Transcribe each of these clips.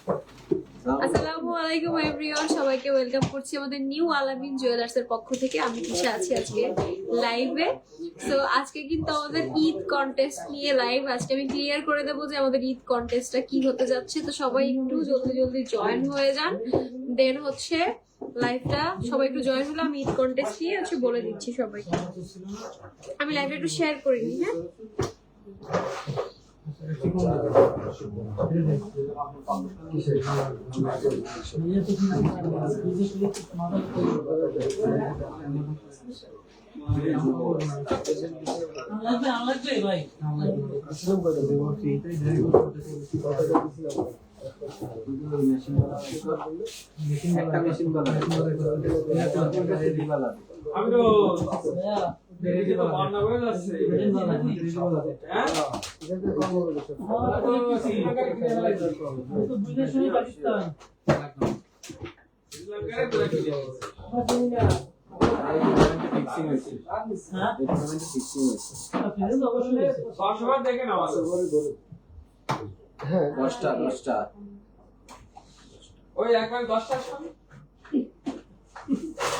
আসসালামু আলাইকুম এভরিওয়ান, সবাইকে ওয়েলকাম করছি আমাদের নিউ আলামিন জুয়েলার্স এর পক্ষ থেকে। আমি খুশি আছি আজকে লাইভে। সো আজকে কিন্তু আমাদের ঈদ কন্টেস্ট নিয়ে লাইভ। আজকে আমি ক্লিয়ার করে দেবো যে আমাদের ঈদ কন্টেস্টটা কি হতে যাচ্ছে। তো সবাই একটু জলদি জলদি জয়েন হয়ে যান। দেন হচ্ছে লাইভটা সবাই একটু জয়েন হলে আমি ঈদ কন্টেস্ট নিয়ে বলে দিচ্ছি সবাইকে। আমি লাইভটা একটু শেয়ার করে নিই। হ্যাঁ, আমি তো দেখি তো বান্না হয়ে যাচ্ছে পাকিস্তান দেখে না দশটা ওই একবার 10টার সময়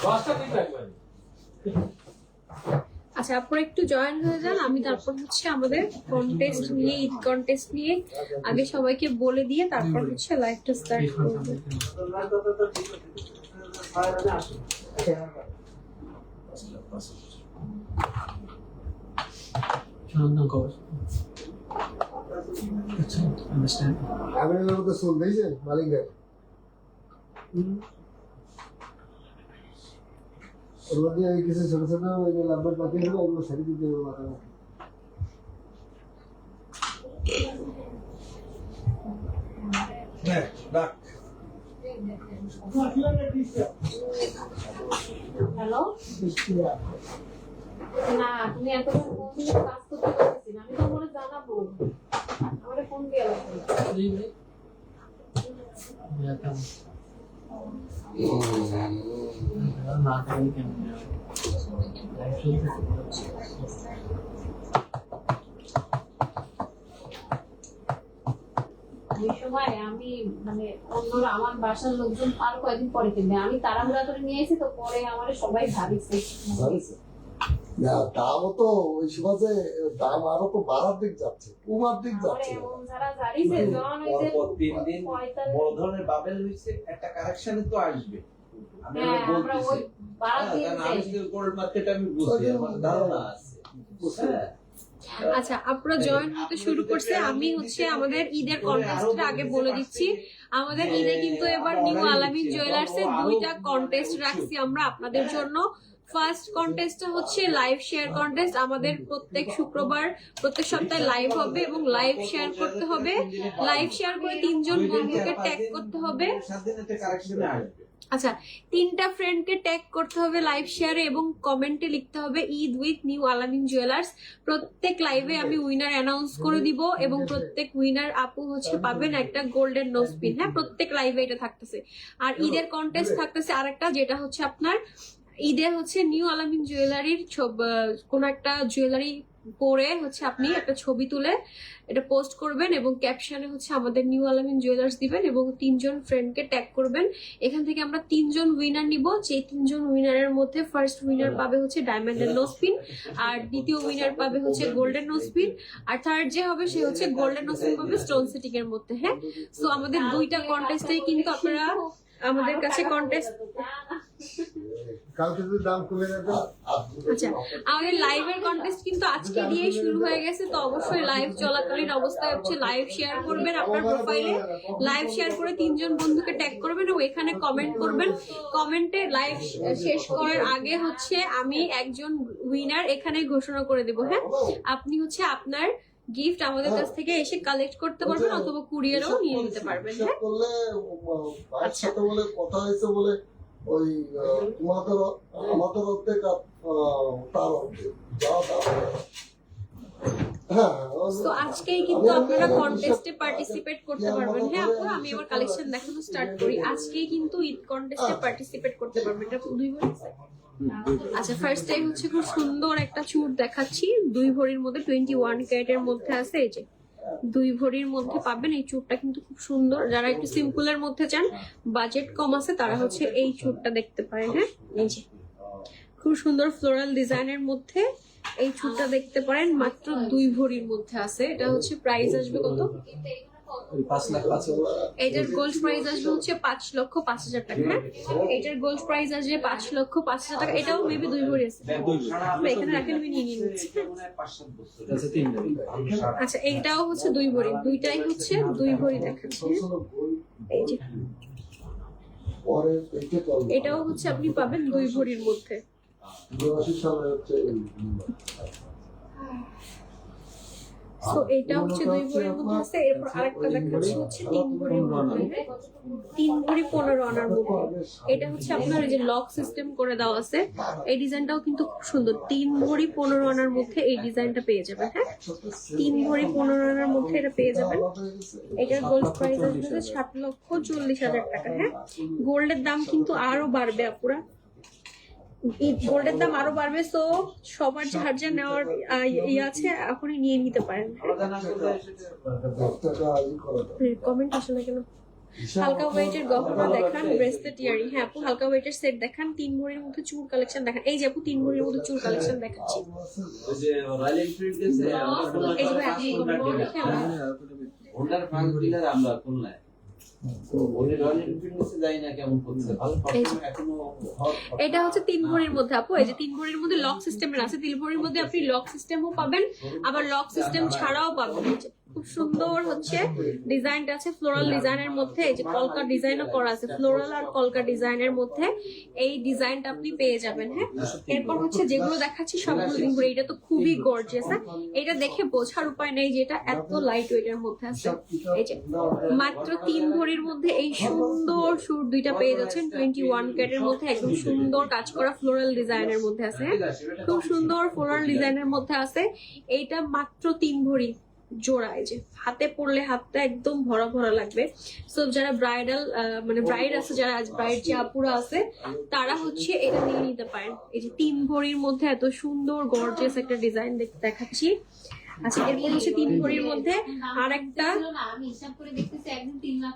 10টা ঠিক রাখবেন। আচ্ছা, আপনারা একটু জয়েন হয়ে যান। আমি তারপর আমাদের কন্টেস্ট নিয়ে, ঈদ কন্টেস্ট নিয়ে আগে সবাইকে বলে দিয়ে তারপর লাইভটা স্টার্ট করব। কিছু ছোট ছোট লাম্বার পাখি হলো ওগুলো সারি দিতে হবে মাথায়। হ্যালো, না তুমি এত কাজ করতে পারছি না। আমি তো বলে জানাবো, আমারে ফোন দিয়ে ওই সময় আমি মানে অন্যরা আমার বাসার লোকজন আর কয়েকদিন পরে কিনবে, আমি তাড়াহুড়া করে নিয়ে এসেছি। তো পরে আমার সবাই ভাবিছে না, দামও তো ওই সময় দাম আরো তো বাড়ার দিক যাচ্ছে, কমার দিক যাচ্ছে। যারা জানিছে জন ওই যে 3 দিন বড় ধরনের বাবেল হইছে, একটা কারেকশনে তো আসবে। আমরা ওই বাড়া দিয়ে আমি গোল্ড মার্কেট আমি বুঝি, আমার ধারণা আছে। আচ্ছা, আপনারা জয়েন হতে শুরু করছে। আমি আমাদের ঈদের কন্টেস্টটা আগে বলে দিচ্ছি। আমাদের ঈদে কিন্তু এবার নিউ আলামিন জুয়েলার্স এর 2টা কন্টেস্ট রাখছি আমরা আপনাদের জন্য। ফার্স্ট কন্টেস্টটা লাইভ শেয়ার কন্টেস্ট। আমাদের প্রত্যেক শুক্রবার প্রত্যেক সপ্তাহে লাইভ হবে এবং লাইভ শেয়ার করতে হবে। লাইভ শেয়ার করে 3 জন বন্ধুকে ট্যাগ করতে হবে। আচ্ছা, 3টা ফ্রেন্ডকে ট্যাগ করতে হবে লাইভ শেয়ারে এবং কমেন্টে লিখতে হবে ঈদ উইথ নিউ আলামিন জুয়েলার্স। প্রত্যেক লাইভে আমি উইনার অ্যানাউন্স করে দিব এবং প্রত্যেক উইনার আপু পাবেন একটা গোল্ডেন নোজ পিন। হ্যাঁ, প্রত্যেক লাইভে এটা থাকতেছে। আর ঈদের কন্টেস্ট থাকতেছে আরেকটা, যেটা আপনার ঈদে নিউ আলামিন জুয়েলারির কোন একটা জুয়েলারি পরে আপনি একটা ছবি তুলে এটা পোস্ট করবেন এবং ক্যাপশনে আমাদের নিউ আলামিন জুয়েলার্স দিবেন এবং 3 জন ফ্রেন্ডকে ট্যাগ করবেন। এখান থেকে আমরা 3 জন উইনার নিব। যে 3 জন উইনারের মধ্যে ফার্স্ট উইনার পাবে ডায়মন্ডের নোজ পিন, আর দ্বিতীয় উইনার পাবে গোল্ডেন নোজ পিন, আর থার্ড যে হবে সে গোল্ডেন নোজ পিন পাবে স্টোন সেটিং এর মধ্যে। হ্যাঁ, সো আমাদের 2টা কন্টেস্টে কিন্তু আপনারা আমাদের কাছে কন্টেস্ট। আচ্ছা, আমাদের লাইভের কন্টেস্ট কিন্তু আজকে দিয়ে শুরু হয়ে গেছে। তো অবশ্যই লাইভ চলাকালীন অবস্থায় লাইভ শেয়ার করবেন আপনার প্রোফাইলে। লাইভ শেয়ার করে 3 জন বন্ধুকে ট্যাগ করবেন এবং এখানে কমেন্ট করবেন। কমেন্টে লাইভ শেষ করার আগে আমি একজন উইনার এখানে ঘোষণা করে দেব। হ্যাঁ, আপনি আপনার গিফট আমাদের কাছ থেকে এসে কালেক্ট করতে পারবেন অথবা কুরিয়ারও নিয়ে নিতে পারবেন। হ্যাঁ, আচ্ছা, বলে কথা হয়েছে বলে ওই তোমাদের আমাদের অর্ধেক তার অর্ধেক তো আজকেই কিন্তু আপনারা কন্টেস্টে পার্টিসিপেট করতে পারবেন। হ্যাঁ আপু, আমি এবার কালেকশন দেখানো স্টার্ট করি। আজকেই কিন্তু ঈদ কন্টেস্টে পার্টিসিপেট করতে পারবেন। এটা 2 ভরি। আচ্ছা, ফার্স্ট টাইম খুব সুন্দর একটা চুড় দেখাচ্ছি। 2 ভরির মধ্যে 21 ক্যারেটের মধ্যে আছে। এই যে 2 ভরির মধ্যে পাবেন। এই চুড়টা কিন্তু খুব সুন্দর, যারা একটু সিম্পলের মধ্যে চান, বাজেট কম আছে, তারা হচ্ছে এই চুড়টা দেখতে পারেন। হ্যাঁ, এই যে খুব সুন্দর ফ্লোরাল ডিজাইনের মধ্যে এই চুড়টা দেখতে পারেন, মাত্র 2 ভরির মধ্যে আছে। এটা হচ্ছে প্রাইস আসবে কত? 5,05,000 এটার গোল্ড প্রাইস আসবে হচ্ছে 5,05,000 টাকা। হ্যাঁ, এটার গোল্ড প্রাইস আসবে 5,05,000 টাকা। এটাও মেবি 2 ভরি আছে। এখানে রাখেন, আমি নিয়ে নিচ্ছি। আচ্ছা, এইটাও হচ্ছে 2 ভরি, দুইটাই হচ্ছে 2 ভরি দেখাচ্ছি। এই যে পরে দেখতে পারবো। এটাও হচ্ছে আপনি পাবেন 2 ভরির মধ্যে। 82 সালে হচ্ছে সো এটা হচ্ছে 2 ভরির মধ্যে আছে। এরপর আরেকটা দেখাচ্ছি হচ্ছে 3 ভরির মধ্যে। 3 ভরি 15 আনার মধ্যে। এটা হচ্ছে আপনার এই যে লক সিস্টেম করে দেওয়া আছে। এই ডিজাইনটাও কিন্তু খুব সুন্দর। 3 ভরি 15 আনার মধ্যে এই ডিজাইনটা পেয়ে যাবেন। হ্যাঁ, 3 ভরি 15 আনার মধ্যে এটা পেয়ে যাবেন। এটার গোল্ড প্রাইস আসবে 7,40,000 টাকা। হ্যাঁ, গোল্ডের দাম কিন্তু আরো বাড়বে আপুরা, গোল্ডের দাম আরো বাড়বে। সো সবার যার যা নেওয়ার ইয়ে আছে এখনই নিয়ে নিতে পারেন। কমেন্ট আসে না কেন? হালকা ওয়েটের গহনা দেখান, ব্রেসলেট ইয়ারিং। হ্যাঁ আপু, হালকা ওয়েটের সেট দেখান। 3 ভরির মধ্যে চুড় কালেকশন দেখান। এই যে আপু 3 ভরির মধ্যে চুড় কালেকশন দেখাচ্ছি। ওই যে রয়্যাল এনফিল্ড গেছে এই যে আপনি হোন্ডার ফ্রান্স ডিলার আমরা খুলনায়। ওই রয়্যাল এনফিল্ড গেছে, জানি না কেমন করছে, ভালো পারফরম্যান্স এখনো। এটা হচ্ছে 3 ভরির মধ্যে আপু। এই যে 3 ভরির মধ্যে লক সিস্টেমের আছে। 3 ভরির মধ্যে আপনি লক সিস্টেমও পাবেন, আবার লক সিস্টেম ছাড়াও পাবেন। এই যে খুব সুন্দর হচ্ছে ডিজাইনটা আছে, ফ্লোরাল ডিজাইনের মধ্যে। এই যে কলকা ডিজাইনও করা আছে, ফ্লোরাল আর কলকা ডিজাইনের মধ্যে এই ডিজাইনটা আপনি পেয়ে যাবেন। হ্যাঁ, এরপর হচ্ছে যেগুলো দেখাচ্ছি সবগুলো 3 ভরি। এটা তো খুবই গর্জিয়াস। হ্যাঁ, এটা দেখে বোঝার উপায় নেই যে এটা এত লাইট ওয়েটের মধ্যে আছে। এই যে মাত্র 3 ভরির মধ্যে এই সুন্দর সুর দুইটা পেয়ে যাচ্ছেন। 21 ক্যারেটের মধ্যে একদম সুন্দর কাজ করা ফ্লোরাল ডিজাইনের মধ্যে আছে। হ্যাঁ, খুব সুন্দর ফ্লোরাল ডিজাইনের মধ্যে আছে। এইটা মাত্র 3 ভরি জোড়া। এই যে হাতে পড়লে হাতটা একদম ভরা ভরা লাগবে। সো যারা ব্রাইডাল মানে ব্রাইড আছে, যারা ব্রাইড যে আপুরা আছে, তারা হচ্ছে এটা নিয়ে নিতে পারেন। এই যে 3 ভরির মধ্যে এত সুন্দর গর্জিয়াস একটা ডিজাইন দেখাচ্ছি। আচ্ছা, এরপর হচ্ছে 3 ভরির মধ্যে আরেকটা, আমি হিসাব করে দেখতেছি একদিন 3 লাখ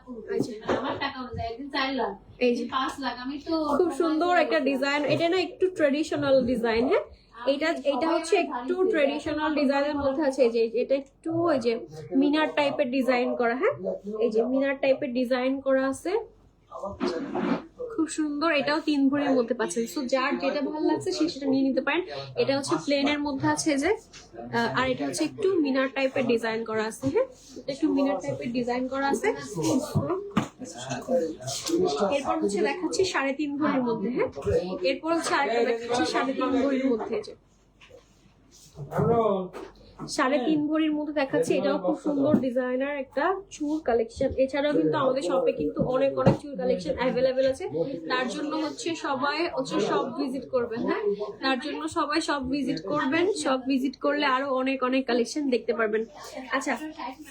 আমার টাকা অনুযায়ী একদিন 4 লাখ, এই যে 5 লাখ। আমি তো খুব সুন্দর একটা ডিজাইন। এটা না একটু ট্রেডিশনাল ডিজাইন। হ্যাঁ, এটা হচ্ছে একটু ট্রেডিশনাল ডিজাইনের মধ্যে আছে। এই যে এটা একটু ওই যে মিনার টাইপের ডিজাইন করা। হ্যাঁ, এই যে মিনার টাইপের ডিজাইন করা আছে, খুব সুন্দর। এটাও 3 ভরির মধ্যে পাচ্ছেন। সো যার যেটা ভালো লাগছে সে সেটা নিয়ে নিতে পারেন। এটা হচ্ছে প্লেনের মধ্যে আছে যে, আর এটা হচ্ছে একটু মিনার টাইপের ডিজাইন করা আছে। হ্যাঁ, এটা একটু মিনার টাইপের ডিজাইন করা আছে। এরপর হচ্ছে দেখাচ্ছি 3.5 ভরির মধ্যে। হ্যাঁ, এরপর হচ্ছে আরেকটা দেখাচ্ছি 3.5 ভরির মধ্যে। যে 3.5 ভরির মধ্যে দেখাচ্ছি, এটাও খুব সুন্দর ডিজাইনার একটা চুল কালেকশন। এছাড়াও কিন্তু আমাদের শপে কিন্তু অনেক অনেক চুল কালেকশন অ্যাভেলেবেল আছে। তার জন্য হচ্ছে সবাই হচ্ছে সব ভিজিট করবেন। হ্যাঁ, তার জন্য সবাই সব ভিজিট করবেন। সব ভিজিট করলে আরো অনেক অনেক কালেকশন দেখতে পারবেন। আচ্ছা,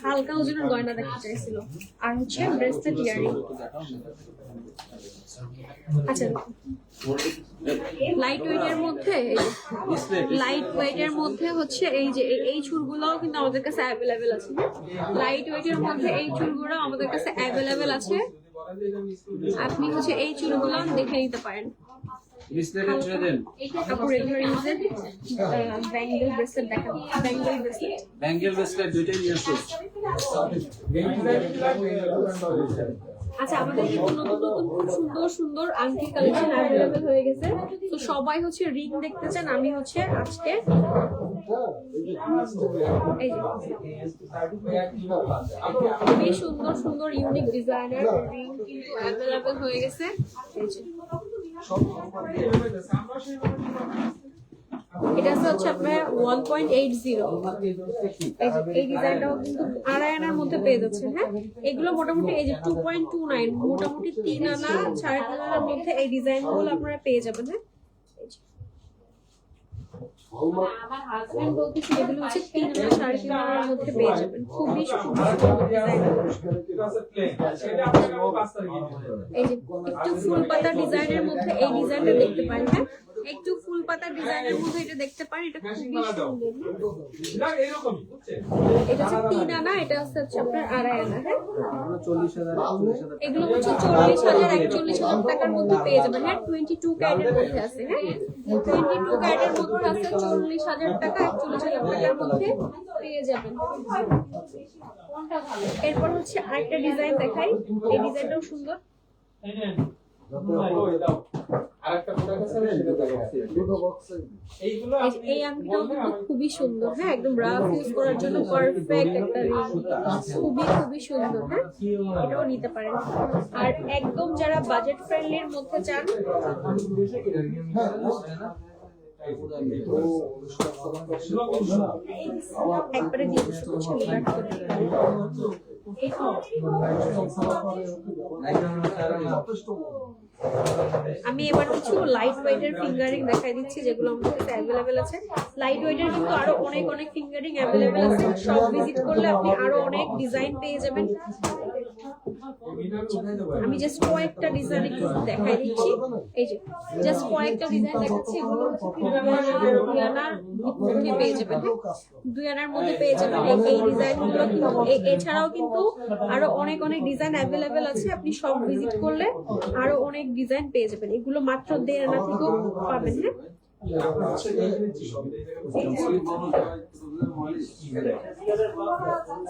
হালকা ওজনের গয়না দেখতে চাইছিল, আর হচ্ছে ব্রেসলেট ইয়ারিং। আচ্ছা, লাইট ওয়েটের মধ্যে, লাইট ওয়েটের মধ্যে হচ্ছে এই যে এই চুলগুলোও কিন্তু আমাদের কাছে অ্যাভেলেবেল আছে। লাইট ওয়েটের মধ্যে এই চুলগুলো আমাদের কাছে অ্যাভেলেবেল আছে। আপনি হচ্ছে এই চুলগুলো দেখে নিতে পারেন। ব্যাঙ্গেল ব্রেসলেট দেখান, ব্যাঙ্গেল ব্রেসলেট, ব্যাঙ্গেল ব্রেসলেট দুইটাই নিয়ে আসো। আচ্ছা, আমাদের কিন্তু নতুন নতুন খুব সুন্দর সুন্দর আংটি কালেকশন অ্যাভেলেবেল হয়ে গেছে। তো সবাই হচ্ছে রিং দেখতে চান, আমি হচ্ছে আজকে এই যে খুবই সুন্দর সুন্দর ইউনিক ডিজাইনের রিং কিন্তু অ্যাভেলেবেল হয়ে গেছে। এই যে এটা হচ্ছে আপনার 1.80। এই ডিজাইনটাও কিন্তু 2.5 আনার মধ্যে পেয়ে যাচ্ছেন। হ্যাঁ, এগুলো মোটামুটি এই যে 2.29, মোটামুটি 3 আনা 3.5 আনার মধ্যে এই ডিজাইনগুলো আপনারা পেয়ে যাবেন। হ্যাঁ, আমার হাজবেন্ড বলতেছি এগুলো হচ্ছে 3 আনা 3.5 আনার মধ্যে পেয়ে যাবেন। খুবই সুন্দর ডিজাইন। এই যে একটু ফুল পাতা ডিজাইনের মধ্যে এই ডিজাইনটা দেখতে পারেন। হ্যাঁ, একটু ফুল পাতা ডিজাইনের মধ্যে এটা দেখতে পারেন, এটা খুবই সুন্দর। না এরকমই বুঝছেন। এটা হচ্ছে 3 আনা, এটা হচ্ছে আপনার 2.5 আনা। হ্যাঁ, 40,000 41,000 এগুলো হচ্ছে 40,000 41,000 টাকার মধ্যে পেয়ে যাবেন। হ্যাঁ, 22 ক্যারেটের মধ্যে আছে। হ্যাঁ, 22 ক্যারেটের মধ্যে আছে 40,000 টাকা 41,000 টাকার মধ্যে পেয়ে যাবেন। এরপর হচ্ছে আরেকটা ডিজাইন দেখাই, এই ডিজাইনটাও সুন্দর। এই নেন ওই দাও আরেকটা প্রোডাক্ট আছে সেটা দেখাচ্ছি। দুটো বক্সে এইগুলো এই যে এই আংটিটাও কিন্তু খুবই সুন্দর। হ্যাঁ, একদম রাফ ইউজ করার জন্য পারফেক্ট একটা রিং, খুবই খুবই সুন্দর। হ্যাঁ, এটাও নিতে পারেন। আর একদম যারা বাজেট ফ্রেন্ডলির মধ্যে চান, একবারে দিয়ে দিচ্ছি, যথেষ্ট আমি এবার কিছু লাইট ওয়েটের ফিঙ্গারিং দেখাই দিচ্ছি যেগুলো আমাদের কাছে অ্যাভেলেবেল আছে। লাইট ওয়েটের কিন্তু আরো অনেক অনেক ফিঙ্গারিং অ্যাভেলেবেল আছে, সব ভিজিট করলে আপনি আরো অনেক ডিজাইন পেয়ে যাবেন। আমি জাস্ট কয়েকটা ডিজাইন একটু দেখাই দিচ্ছি। এই যে জাস্ট কয়েকটা ডিজাইন দেখাচ্ছি, এগুলো হচ্ছে 2 আনার মধ্যে পেয়ে যাবেন। 2 আনার মধ্যে পেয়ে যাবেন এই ডিজাইনগুলো। কিন্তু এছাড়াও কিন্তু আরো অনেক অনেক ডিজাইন অ্যাভেলেবেল আছে, আপনি সব ভিজিট করলে আরো অনেক ডিজাইন পেয়ে যাবেন। এগুলো মাত্র 1.5 আনা থেকেও পাবেন।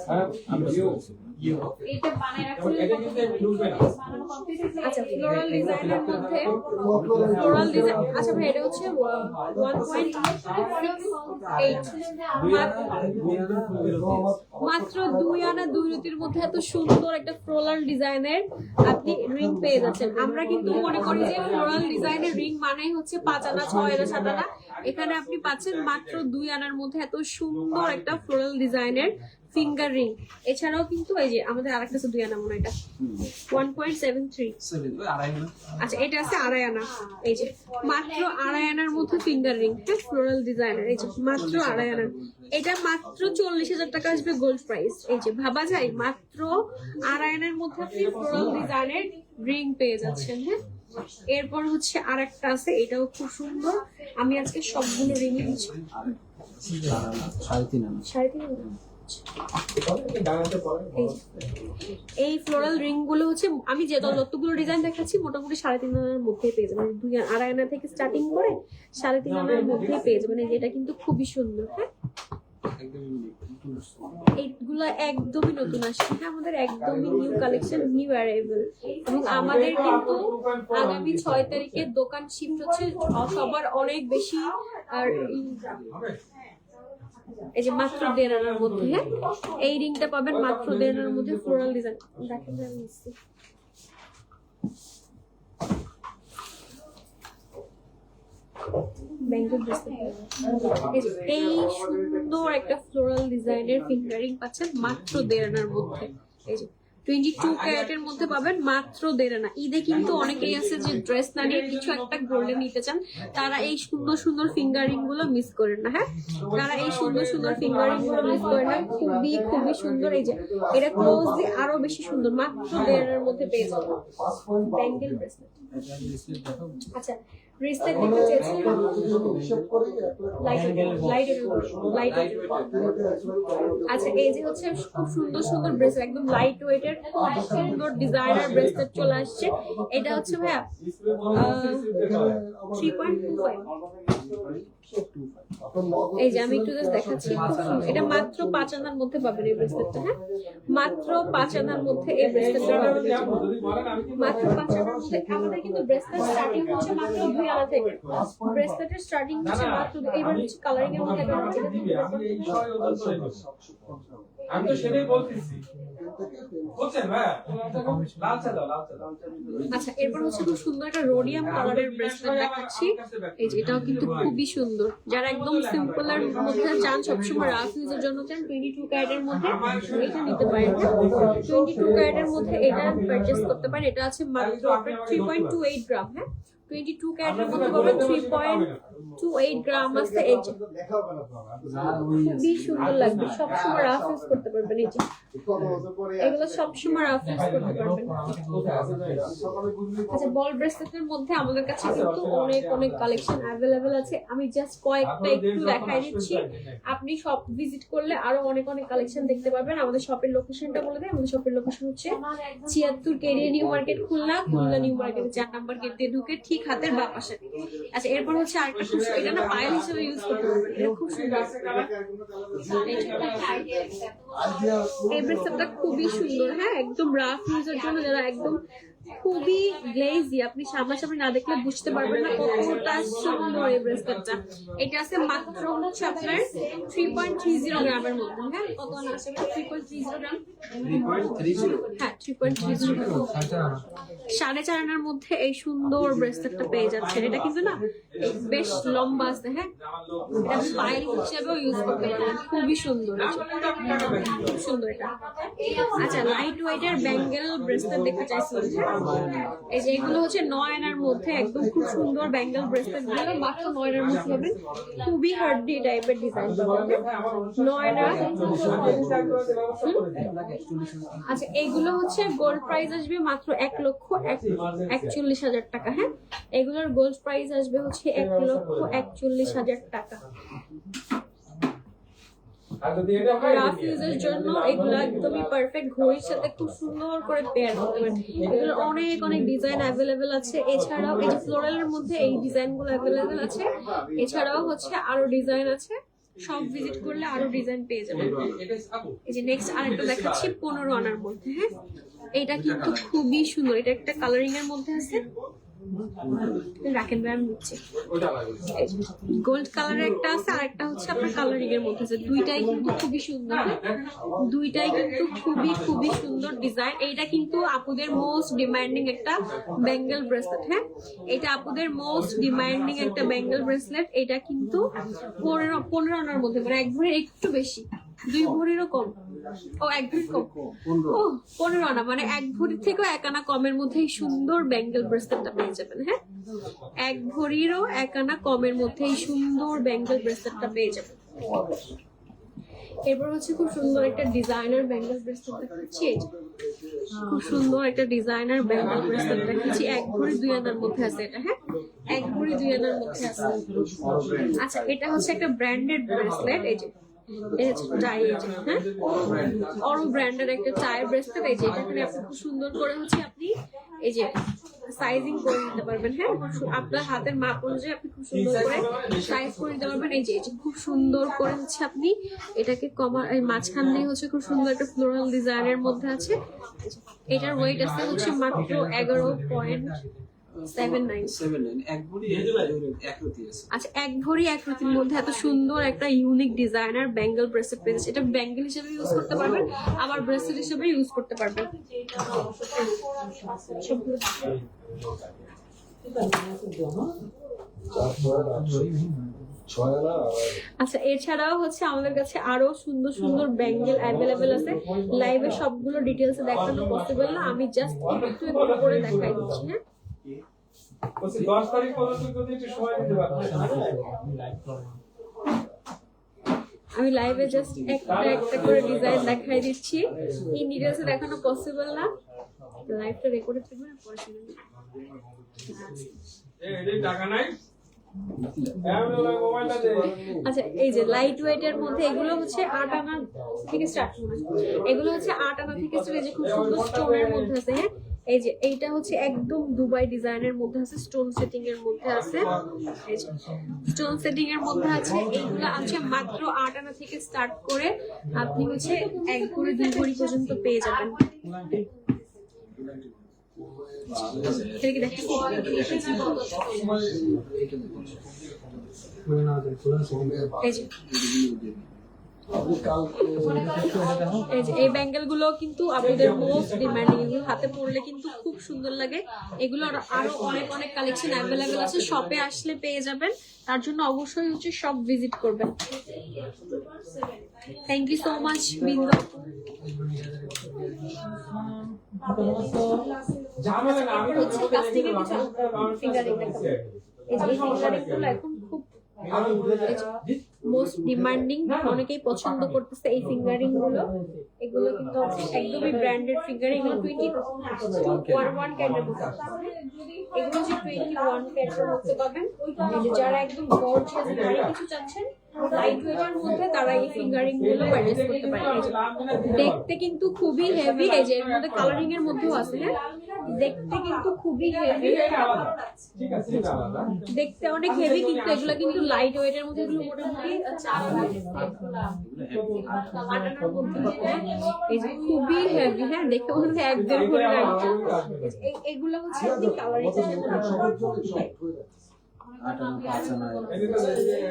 হ্যাঁ, এটা বানায় রাখলে এটা কিন্তু ঢুকবে না। আচ্ছা, ফ্লোরাল ডিজাইনের মধ্যে ফ্লোরাল ডিজাইন। আচ্ছা ভাই, এটা হচ্ছে 1.68 মাত্র 2 আনা 2 রুটির মধ্যে এত সুন্দর একটা ফ্লোরাল ডিজাইনের আপনি রিং পেয়ে যাচ্ছেন। আমরা কিন্তু মনে করি যে ফ্লোরাল ডিজাইনের রিং মানেই হচ্ছে 5 আনা 6 আনা 7 আনা, এখানে আপনি পাচ্ছেন মাত্র 2 আনার মধ্যে এত সুন্দর একটা ফ্লোরাল ডিজাইনের ফিঙ্গার রিং। এছাড়াও কিন্তু এই যে আমাদের আরেকটা আছে 2 আনা, মনে হয় এটা 1.73। আচ্ছা, এটা আছে 2.5 আনা। এই যে মাত্র 2.5 আনার মধ্যে ফিঙ্গার রিং, হ্যাঁ, ফ্লোরাল ডিজাইনের। এই যে মাত্র 2.5 আনার, এটা মাত্র 40,000 টাকা আসবে গোল্ড প্রাইস। এই যে ভাবা যায়, মাত্র 2.5 আনার মধ্যে আপনি ফ্লোরাল ডিজাইনের রিং পেয়ে যাচ্ছেন। হ্যাঁ, এরপর হচ্ছে আরেকটা আছে, এটাও খুব সুন্দর। আমি আজকে সবগুলো রিং নিচ্ছি 3.5 এই ফ্লোরাল রিং গুলো হচ্ছে আমি যে যতগুলো ডিজাইন দেখাচ্ছি মোটামুটি 3.5 আনার মধ্যে পেয়ে যাবেন। 2.5 আনা থেকে স্টার্টিং করে 3.5 আনার মধ্যে পেয়ে যাবেন। এই যে এটা কিন্তু খুবই সুন্দর। হ্যাঁ, এইগুলো একদমই নতুন আসছে। হ্যাঁ, আমাদের একদমই নিউ কালেকশন, নিউ অ্যারাইভেল। এবং আমাদের কিন্তু আগামী 6 তারিখে দোকান শিফট হচ্ছে সবার অনেক বেশি। আর এই যে মাত্র 1.5 আনার মধ্যে, হ্যাঁ, এই রিংটা পাবেন মাত্র 1.5 আনার মধ্যে ফ্লোরাল ডিজাইন। দেখেন আমি নিচ্ছি, ব্যাঙ্গল ব্রেসলেট। এই সুন্দর একটা ফ্লোরাল ডিজাইনের ফিঙ্গারিং পাচ্ছেন মাত্র 1.5 আনার মধ্যে। এই যে 22 ক্যারেটের মধ্যে পাবেন মাত্র 1.5 আনা। ঈদে কিন্তু অনেকেই আছে যে ড্রেস না নিয়ে কিছু একটা গোল্ডেন নিতে চান, তারা এই সুন্দর সুন্দর ফিঙ্গারিং গুলো মিস করেন না। হ্যাঁ, তারা এই সুন্দর সুন্দর ফিঙ্গারিং গুলো মিস করেন না, খুবই খুবই সুন্দর। এই যে এটা ক্লোজলি আরো বেশি সুন্দর, মাত্র 1.5 আনার মধ্যে পেয়ে যাবেন ব্যাঙ্গেল ব্রেসলেট। আচ্ছা, ব্রেসলেট দেখতে চেয়েছেন লাইট। আচ্ছা, এই যে হচ্ছে খুব সুন্দর সুন্দর ব্রেসলেট, একদম লাইট ওয়েটের খুব সুন্দর ডিজাইনার ব্রেসলেট চলে আসছে। এটা হচ্ছে ভাইয়া 3.25। এই যে আমি একটু জাস্ট দেখাচ্ছি, খুব সুন্দর। এটা মাত্র 5 আনার মধ্যে পাবেন এই ব্রেসলেটটা। হ্যাঁ, মাত্র 5 আনার মধ্যে এই ব্রেসলেটটা মাত্র 5 আনার মধ্যে। আমাদের কিন্তু ব্রেসলেট স্টার্টিং হচ্ছে মাত্র 2 আনা থেকে। ব্রেসলেটের স্টার্টিং হচ্ছে মাত্র। এইবার হচ্ছে কালারিং এর মধ্যে আমি তো সেটাই বলতেছি। বুঝছেন ভাই, লাল চা দাও, লাল চা দাও। আচ্ছা, এরপর হচ্ছে খুব সুন্দর একটা রোডিয়াম কালারের ব্রেসলেট দেখাচ্ছি। এই যে এটাও কিন্তু খুবই সুন্দর। যারা একদম সিম্পল এর মধ্যে চান, সবসময় রাফ ইউজের জন্য চান, 22 ক্যারেটের মধ্যে এটা নিতে পারেন। 22 ক্যারেটের মধ্যে এটা পারচেজ করতে পারেন। এটা আছে মাত্র 3.28 গ্রাম। হ্যাঁ, 22 ক্যারেটের মধ্যে পাবেন 3.28 গ্রাম আছে। এই যে খুবই সুন্দর লাগবে, সবসময় রাফ ইউজ করতে পারবেন। এই যে এগুলো সবসময় রাফ ইউজ করতে পারবেন। আচ্ছা, বল ব্রেসলেটের মধ্যে আমাদের কাছে কিন্তু অনেক অনেক কালেকশন অ্যাভেলেবেল আছে। আমি জাস্ট কয়েকটা একটু দেখাই দিচ্ছি, আপনি শপ ভিজিট করলে আরো অনেক অনেক কালেকশন দেখতে পাবেন। আমাদের শপের লোকেশনটা বলে দেয়, আমাদের শপের লোকেশন হচ্ছে 76 কেরিয়া new market Khulna, Khulna new market 4 number gate দিয়ে ঢুকে ঠিক হাতের বাঁ পাশে। আচ্ছা, এরপর হচ্ছে আরেকটা খুব, এটা না পায়েল হিসেবে ইউজ করতে পারবেন, এটা খুব সুন্দর। এই ব্রেসলেটটা খুবই সুন্দর, হ্যাঁ, একদম রাফ ইউজের জন্য, যারা একদম খুবই গ্লেজি, আপনি সামনাসামনি না দেখলে বুঝতে পারবেন না কতটা সুন্দর এই ব্রেসলেটটা। এটা আছে মাত্র হচ্ছে আপনার 3.30 গ্রামের মধ্যে, হ্যাঁ, কত আছে 3.30 গ্রাম, হ্যাঁ 3.30 গ্রাম, 4.5 আনার মধ্যে এই সুন্দর ব্রেসলেটটা পেয়ে যাচ্ছেন। এটা কিন্তু না বেশ লম্বা আছে, হ্যাঁ, এটা পাইল হিসেবেও ইউজ করতে পারেন, খুবই সুন্দর, খুব সুন্দর এটা। আচ্ছা, লাইট ওয়েটের ব্যাঙ্গেল ব্রেসলেট দেখতে চাইছিলাম, এই যে এগুলো হচ্ছে 9 আনার মধ্যে একদম খুব সুন্দর ব্যাঙ্গেল ব্রেসলেট গুলো মাত্র 9 আনার মধ্যে পাবেন, খুবই হার্ডি টাইপের ডিজাইন পাবেন 9 আনা। আচ্ছা, এইগুলো হচ্ছে গোল্ড প্রাইস আসবে মাত্র 1,41,000 টাকা, হ্যাঁ, এগুলোর গোল্ড প্রাইস আসবে হচ্ছে 1,41,000 টাকা। রাফ ইউজের জন্য এগুলো একদমই পারফেক্ট, ঘড়ির সাথে খুব সুন্দর করে পেয়ার করতে পারেন। এগুলোর অনেক অনেক ডিজাইন অ্যাভেলেবেল আছে। এছাড়াও এই যে ফ্লোরালের মধ্যে এই ডিজাইনগুলো অ্যাভেলেবেল আছে, এছাড়াও হচ্ছে আরো ডিজাইন আছে, সব ভিজিট করলে আরো ডিজাইন পেয়ে যাবেন। এই যে নেক্সট আরেকটা দেখাচ্ছি 15 আনার মধ্যে, হ্যাঁ, এটা কিন্তু খুবই সুন্দর, এটা একটা কালারিং এর মধ্যে আছে, রাখেন ভাই আমি দিচ্ছি। গোল্ড কালারের একটা আছে, আর একটা হচ্ছে আপনার কালারিং এর মধ্যে আছে, দুইটাই কিন্তু খুবই সুন্দর, দুইটাই কিন্তু খুবই খুবই সুন্দর ডিজাইন। এইটা কিন্তু আপুদের মোস্ট ডিমান্ডিং একটা ব্যাঙ্গেল ব্রেসলেট, হ্যাঁ, এটা আপুদের মোস্ট ডিমান্ডিং একটা ব্যাঙ্গেল ব্রেসলেট। এটা কিন্তু 15 আনার মধ্যে, মানে 1 ভরির একটু বেশি, 2 ভরিরও কম, ও 1 ভরির কম, ও 15 আনা, মানে 1 ভরির থেকেও 1 আনা কমের মধ্যে এই সুন্দর ব্যাঙ্গেল ব্রেসলেটটা পেয়ে যাবেন, হ্যাঁ, 1 ভরিরও 1 আনা কমের মধ্যে এই সুন্দর ব্যাঙ্গেল ব্রেসলেটটা পেয়ে যাবেন। এরপর হচ্ছে খুব সুন্দর একটা ডিজাইনার ব্যাঙ্গেল ব্রেসলেট দেখাচ্ছি, খুব সুন্দর একটা ডিজাইনার ব্যাঙ্গেল ব্রেসলেট দেখাচ্ছি, 1 ভরি 2 আনার মধ্যে আছে এটা, হ্যাঁ, 1 ভরি 2 আনার মধ্যে আছে। আচ্ছা, এটা হচ্ছে একটা ব্র্যান্ডেড ব্রেসলেট, এই যে টাই, এই যে, হ্যাঁ, অরো ব্র্যান্ডের একটা টাই ব্রেসলেট। এই যে এটা আপনি খুব সুন্দর করে হচ্ছে আপনি এই যে সাইজিং করে নিতে পারবেন, হ্যাঁ, আপনার হাতের মাপ অনুযায়ী আপনি খুব সুন্দর করে সাইজ করে নিতে পারবেন। এই যে খুব সুন্দর করে হচ্ছে আপনি এটাকে এই মাঝখান দিয়ে হচ্ছে খুব সুন্দর একটা ফ্লোরাল ডিজাইনের মধ্যে আছে। এটার ওয়েট আছে হচ্ছে মাত্র 11.79। আচ্ছা, 1 ভরি 1 রতির মধ্যে এত সুন্দর একটা ইউনিক ডিজাইনার ব্যাঙ্গেল ব্রেসলেট পেয়েছে। এটা ব্যাঙ্গেল হিসেবে ইউজ করতে পারবেন, আবার ব্রেসলেট হিসেবে ইউজ করতে পারবেন। আচ্ছা, এছাড়াও হচ্ছে আমাদের কাছে আরো সুন্দর সুন্দর ব্যাঙ্গেল অ্যাভেলেবেল আছে। লাইভে সবগুলো ডিটেলস দেখানো পসিবল না, আমি জাস্ট একটু একটু করে দেখাই দিচ্ছি, হ্যাঁ। 10 তারিখ পর্যন্ত যদি একটু সময় দিতে পারবেন। আমি লাইভে জাস্ট একটা একটা করে ডিজাইন দেখাই দিচ্ছি, এই ডিটেলসে দেখানো পসিবল না, লাইভটা রেকর্ড করতে হবে পরে শুনুন। এই টাকা নাই, আচ্ছা, এই যে লাইট ওয়েটের মধ্যে এগুলো হচ্ছে 8 আনা থেকে স্টার্ট, এগুলো হচ্ছে 8 আনা থেকে স্টার্ট। এই যে খুব সুন্দর স্টোনের মধ্যে আছে, হ্যাঁ, এই যে এইটা হচ্ছে একদম দুবাই ডিজাইনের মধ্যে আছে, স্টোন সেটিং এর মধ্যে আছে, এই যে স্টোন সেটিং এর মধ্যে আছে। এইগুলো আছে মাত্র 8 আনা থেকে স্টার্ট করে আপনি হচ্ছে 1 ভরি 2 ভরি পর্যন্ত পেয়ে যাবেন। এটা কি দেখতে এই ব্যাঙ্গেল গুলো কিন্তু আপনাদের মোস্ট ডিমান্ডিং, এগুলো হাতে পরলে কিন্তু খুব সুন্দর লাগে। এগুলো আরো অনেক অনেক কালেকশন অ্যাভেলেবেল আছে, শপে আসলে পেয়ে যাবেন, তার জন্য অবশ্যই হচ্ছে শপ ভিজিট করবেন। থ্যাংক ইউ সো মাচ বিন্দু। ঝামেলা না, আমি তো হচ্ছে প্লাস্টিকের কিছু ফিঙ্গারিং দেখাবো। এই যে ফিঙ্গারিং গুলো এখন খুব মোস্ট ডিমান্ডিং, অনেকেই পছন্দ করতেছে এই ফিঙ্গারিং গুলো। এগুলো কিন্তু একদমই ব্র্যান্ডেড ফিঙ্গারিং, এগুলো 21 ক্যারেটের মধ্যে। এগুলো যে 21 ক্যারেটের মধ্যে পাবেন। এই যে যারা একদম গর্জিয়াস ভারী কিছু চাচ্ছেন লাইট ওয়েটের মধ্যে, তারা এই ফিঙ্গারিং গুলো পারচেজ করতে পারেন। এই যে দেখতে কিন্তু খুবই হেভি, এই যে এর মধ্যে কালারিং এর মধ্যেও আছে। হ্যাঁ, দেখতে কিন্তু খুবই হেভি, ঠিক আছে, এটা আলাদা। দেখতে অনেক হেভি, কিন্তু এগুলো কিন্তু লাইট ওয়েটের মধ্যে। এগুলো মোটামুটি এই যে খুবই হেভি। হ্যাঁ, দেখতে মনে হয় একদম করে লাগছে। এগুলো হচ্ছে আপনি কালারিং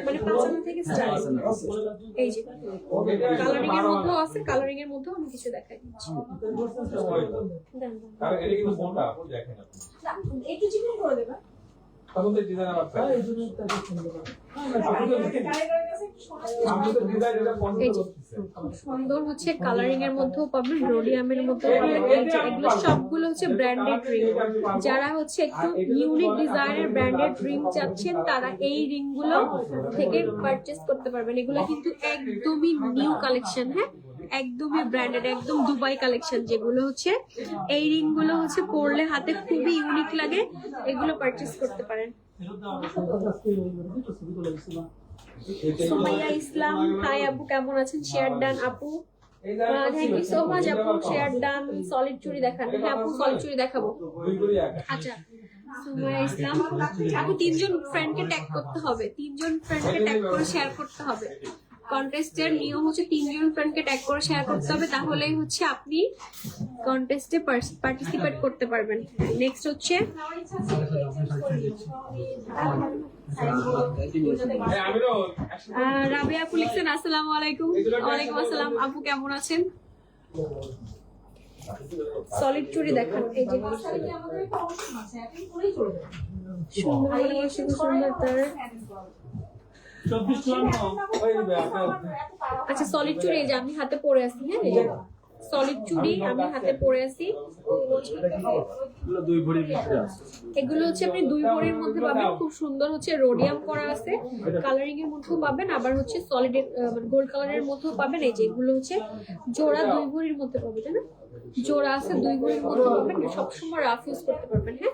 মানে 5 থেকে স্টার্ট। এই যে কালারিং এর মধ্যেও আছে, কালারিং এর মধ্যেও আমি কিছু দেখাই দিচ্ছি। কারণ এটা কিন্তু কোনটা আপনি দেখেন আপনি। একটু চিকন করে দেবা। তখন তো ডিজাইন আবার থাকে। আপনি তো ডিজাইন এটা পছন্দ করতেছেন। খুব সুন্দর হচ্ছে কালারিং এর মধ্যেও পাবেন, রোডিয়ামের মধ্যেও পাবেন। এই যে এগুলো সবগুলো হচ্ছে ব্র্যান্ডেড রিং। যারা হচ্ছে একটু ইউনিক ডিজাইনের ব্র্যান্ডেড রিং চাচ্ছেন, তারা এই রিং গুলো থেকে পারচেজ করতে পারবেন। এগুলো কিন্তু একদমই নিউ কালেকশন। হ্যাঁ, একদমই ব্র্যান্ডেড, একদম দুবাই কালেকশন। যেগুলো হচ্ছে এই রিং গুলো হচ্ছে পরলে হাতে খুবই ইউনিক লাগে, এগুলো পারচেজ করতে পারেন। সুমাইয়া ইসলাম, হাই আপু, কেমন আছেন? শেয়ার ডান আপু, থ্যাংক ইউ সো মাচ আপু। Share done. সলিড চুড়ি দেখান। হ্যাঁ আপু, সলিড চুড়ি দেখাবো। আচ্ছা, সুমাইয়া ইসলাম আপু, 3 জন ফ্রেন্ডকে ট্যাগ করতে হবে, 3 জন ফ্রেন্ডকে ট্যাগ করে শেয়ার করতে হবে। কন্টেস্টের নিয়ম হচ্ছে 3 জন ফ্রেন্ডকে ট্যাগ করে শেয়ার করতে হবে, তাহলেই হচ্ছে আপনি কন্টেস্টে পার্টিসিপেট করতে পারবেন। নেক্সট হচ্ছে রাবিয়া আপু লিখছেন আসসালামু আলাইকুম। ওয়ালাইকুম আসসালাম আপু, কেমন আছেন? সলিড চুড়ি দেখান। এই যে সুন্দর, সুন্দর তার। আচ্ছা, সলিড চুড়ি এই যে আমি হাতে পরে আছি। হ্যাঁ, এই যে সলিড চুড়ি আমি হাতে পরে আছি। এগুলো হচ্ছে আপনি 2 ভরির মধ্যে পাবেন। খুব সুন্দর হচ্ছে রোডিয়াম করা আছে, কালারিং এর মধ্যেও পাবেন, আবার হচ্ছে সলিড মানে গোল্ড কালারের মধ্যেও পাবেন। এই যে এগুলো হচ্ছে জোড়া 2 ভরির মধ্যে পাবেন। তাই না, জোড়া আছে 2 ভরির মধ্যে পাবেন, সবসময় রাফ ইউজ করতে পারবেন। হ্যাঁ,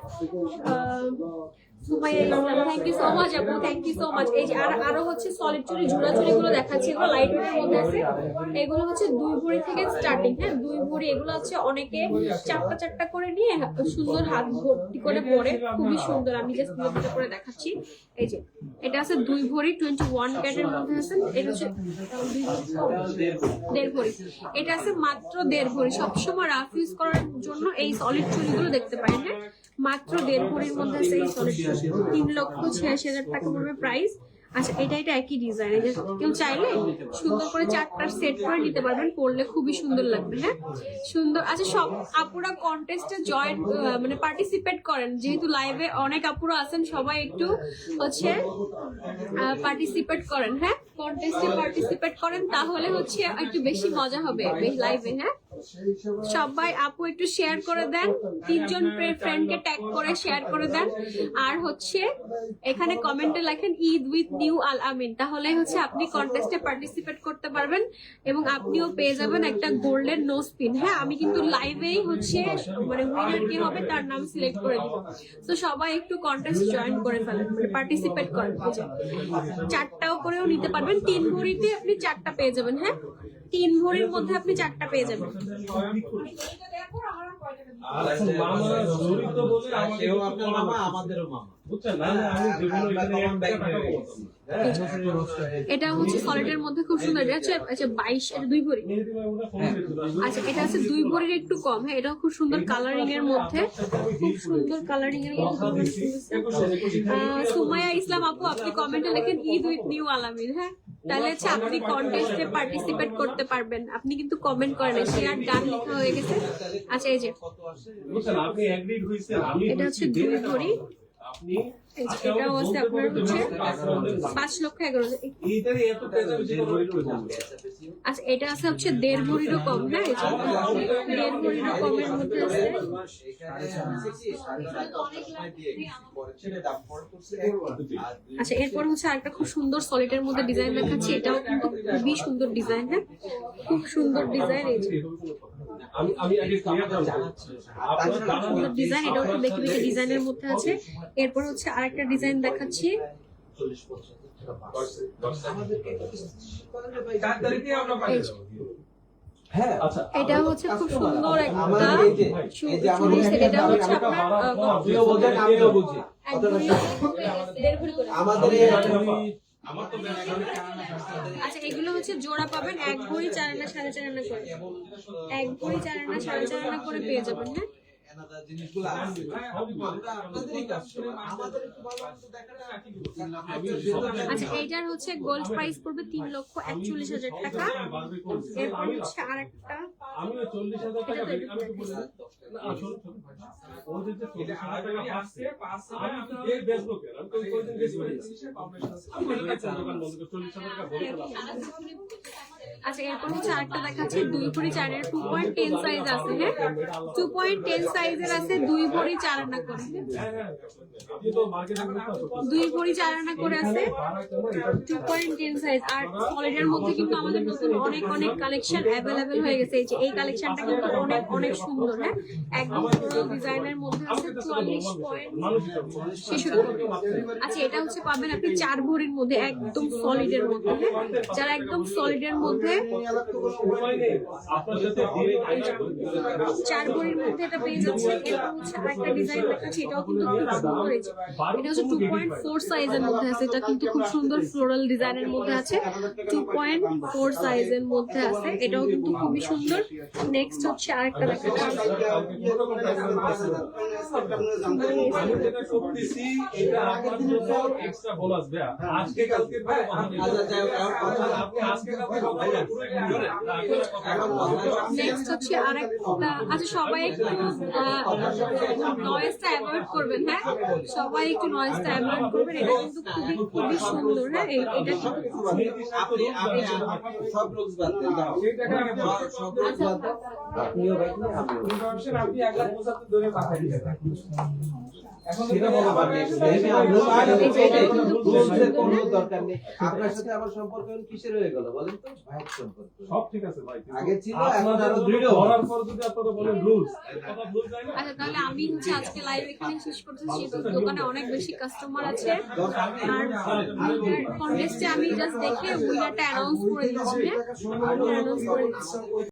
সুমাইয়া ইসলাম, থ্যাংক ইউ সো মাচ আপু, থ্যাংক ইউ সো মাচ। এই যে আরো হচ্ছে সলিড চুড়ি, জোড়া চুড়ি গুলো দেখাচ্ছি। এগুলো লাইট ওয়েটের মধ্যে আছে। এগুলো হচ্ছে 2 ভরি থেকে স্টার্টিং। হ্যাঁ, 2 ভরি। এগুলো হচ্ছে অনেকে 4টা করে নিয়ে সুন্দর হাত ভর্তি করে পরে, খুবই সুন্দর। আমি জাস্ট ভিডিওটা করে দেখাচ্ছি। এই যে এটা আছে 2 ভরি, 21 ক্যারেটের মধ্যে আছে। এটা হচ্ছে 1.5 ভরি। এটা আছে মাত্র 1.5 ভরি। সবসময় রাফ ইউজ করার জন্য এই সলিড চুড়িগুলো দেখতে পারেন। হ্যাঁ, মাত্র 1.5 ভরির মধ্যে আছে এই সলিড চুড়ি। 3,86,000 টাকা পড়বে প্রাইস। আচ্ছা, এটা একই ডিজাইন। এই যে কেউ চাইলে সুন্দর করে 4টা সেট করে নিতে পারবেন, পরলে খুবই সুন্দর লাগবে। হ্যাঁ, সুন্দর। আচ্ছা, সব আপুরা কন্টেস্টে জয়েন মানে পার্টিসিপেট করেন, যেহেতু লাইভে অনেক আপুরা আছেন, সবাই একটু হচ্ছে পার্টিসিপেট করেন। হ্যাঁ, কন্টেস্টে পার্টিসিপেট করেন, তাহলে হচ্ছে একটু বেশি মজা হবে লাইভে। হ্যাঁ, সবাই আপু একটু শেয়ার করে দেন, 3 জন ফ্রেন্ডকে ট্যাগ করে শেয়ার করে দেন। আর হচ্ছে এখানে কমেন্টে লেখেন ঈদ উইথ নিউ আল আমিন, তাহলে হচ্ছে আপনি কন্টেস্টে পার্টিসিপেট করতে পারবেন এবং আপনিও পেয়ে যাবেন একটা গোল্ডেন নো স্পিন। হ্যাঁ, আমি কিন্তু লাইভেই হচ্ছে মানে উইনার কি হবে তার নাম সিলেক্ট করে দিব। তো সবাই একটু কন্টেস্ট জয়েন করে ফেলেন, মানে পার্টিসিপেট করেন। 4টাও করেও নিতে পারবেন। 3 ভরিতে আপনি 4টা পেয়ে যাবেন। হ্যাঁ, 3 ভরির মধ্যে আপনি 4টা পেয়ে যাবেন। এটা হচ্ছে সলিডের মধ্যে খুব সুন্দর। এটা হচ্ছে 22, এটা 2 ভরি। আচ্ছা, এটা আছে 2 ভরির একটু কম। হ্যাঁ, এটাও খুব সুন্দর কালারিং এর মধ্যে, খুব সুন্দর কালারিং এর মধ্যে। সুমাইয়া ইসলাম আপু, আপনি কমেন্টে লেখেন ঈদ উইথ নিউ আলামিন। হ্যাঁ, তাহলে হচ্ছে আপনি কন্টেস্টে পার্টিসিপেট করতে পারবেন। আপনি কিন্তু কমেন্ট করেন, শেয়ার ডান লেখা হয়ে গেছে। আচ্ছা, এই যে এটা হচ্ছে 2 ভরি। আপনি এই যে এটাও আছে আপনার হচ্ছে 5,11,000। এইটারই এত পেঁচামেচি করে আচ্ছা এটা আছে হচ্ছে 1.5 ভরিরও কম, হ্যাঁ এই যে 1.5 ভরিরও কমের মধ্যে আছে। আচ্ছা এরপর হচ্ছে আরেকটা খুব সুন্দর সলিডের মধ্যে ডিজাইন দেখাচ্ছি, এটাও কিন্তু খুবই সুন্দর ডিজাইন, হ্যাঁ খুব সুন্দর ডিজাইন। এই যে আমি আগে ক্লিয়ার সুন্দর ডিজাইন, এটাও একটু দেখি দেখি ডিজাইনের মধ্যে আছে। এরপর হচ্ছে আরেকটা ডিজাইন দেখাচ্ছি, হ্যাঁ আচ্ছা এটা হচ্ছে খুব সুন্দর একটা আমাদের এই যে চুড়ি সেট। এটা হচ্ছে আপনার আপনিও বোঝেন আমিও বুঝি। আমাদের এই আমার তো আচ্ছা এগুলো হচ্ছে জোড়া পাবেন 1 ভরি 4 আনা 4.5 আনা করে, 1 ভরি 4 আনা 4.5 আনা করে পেয়ে যাবেন। হ্যাঁ জিনিসগুলো আছে আমরা আপনাদেরই কাজ করি। আমাদের একটু ভালো মতো দেখাটা আচ্ছা এইটার হচ্ছে গোল্ড প্রাইস পড়বে 3,41,000 টাকা। এরপর হচ্ছে আরেকটা আমিও 40,000 টাকা আমি তো বলি না আসল ও যে 40,000 টাকা আসছে আমি তো এই বেচবো কেন, আমি তো কোনদিন বেচবো না। আমি বলি না দোকান বন্ধ করে 40,000 টাকা ভরে ফেলা। আচ্ছা এরপর হচ্ছে আরেকটা দেখাচ্ছি 2 ভরি 4 এর 2.10 সাইজ আছে, হ্যাঁ 2.10 সাইজের আছে 2 ভরি 4 আনা করে, হ্যাঁ হ্যাঁ আপনি তো মার্কেটে ঘুরতে আসো 2 ভরি 4 আনা করে আছে 2.10 সাইজ। আর সলিডের মধ্যে কিন্তু আমাদের নতুন অনেক অনেক কালেকশন अवेलेबल হয়ে গেছে। এই যে এই কালেকশনটা কিন্তু অনেক অনেক সুন্দর, হ্যাঁ একদম ফ্লোরাল ডিজাইনের মধ্যে আছে 44.66। আচ্ছা এটা হচ্ছে পাবেন আপনি 4 ভরির মধ্যে একদম সলিডের মধ্যে, হ্যাঁ যারা একদম সলিডের মধ্যে আপনার সাথে দিয়ে 4 ভরির মধ্যে এটা পেয়ে যাচ্ছে। এরপর হচ্ছে আরেকটা ডিজাইন দেখাচ্ছি, এটাও কিন্তু খুব সুন্দর। এই যে এটা হচ্ছে 2.4 সাইজের মধ্যে আছে, এটা কিন্তু খুব সুন্দর ফ্লোরাল ডিজাইনের মধ্যে আছে 2.4 সাইজের মধ্যে আছে, এটাও কিন্তু খুবই সুন্দর। নেক্সট হচ্ছে আরেকটা দেখাচ্ছি, আমি যেটা করতেছি এটা আমার জন্য এক্সট্রা বোনাস দেয়া। আজকে কালকে ভাই আপনি আজকে কালকে নেক্সট হচ্ছে আরেকটা। আচ্ছা সবাই একটু নয়েজটা অ্যাভয়েড করবেন, হ্যাঁ সবাই একটু নয়েজটা অ্যাভয়েড করবেন। এটা কিন্তু খুবই খুবই সুন্দর, হ্যাঁ এটা কিন্তু খুব সুন্দর। আপনি সব লোক বাদ দেন দাও। সব লোক বাদ দাও। আপনিও বাইক নিয়ে আমিও। আপনি 1,75,000 ধরে পাঠিয়ে দিয়েছেন। সেটা বলো বাকি কোনো দরকার নেই। আপনার সাথে আমার সম্পর্ক কিসের হয়ে গেল বলেন তো? ভাইয়ের সম্পর্ক। সব ঠিক আছে ভাই, আগে ছিল এখন আরো দৃঢ় করার পর যদি আপনারা বলেন রুলস, কথা ভুল যায় না। আচ্ছা তাহলে আমি হচ্ছে আজকে লাইভ এখানে শেষ করতেছি। দোকানে অনেক বেশি কাস্টমার আছে আর কন্টেস্টে আমি জাস্ট দেখে উইনারটা অ্যানাউন্স করে দিচ্ছি, হ্যাঁ অ্যানাউন্স করে দিচ্ছি।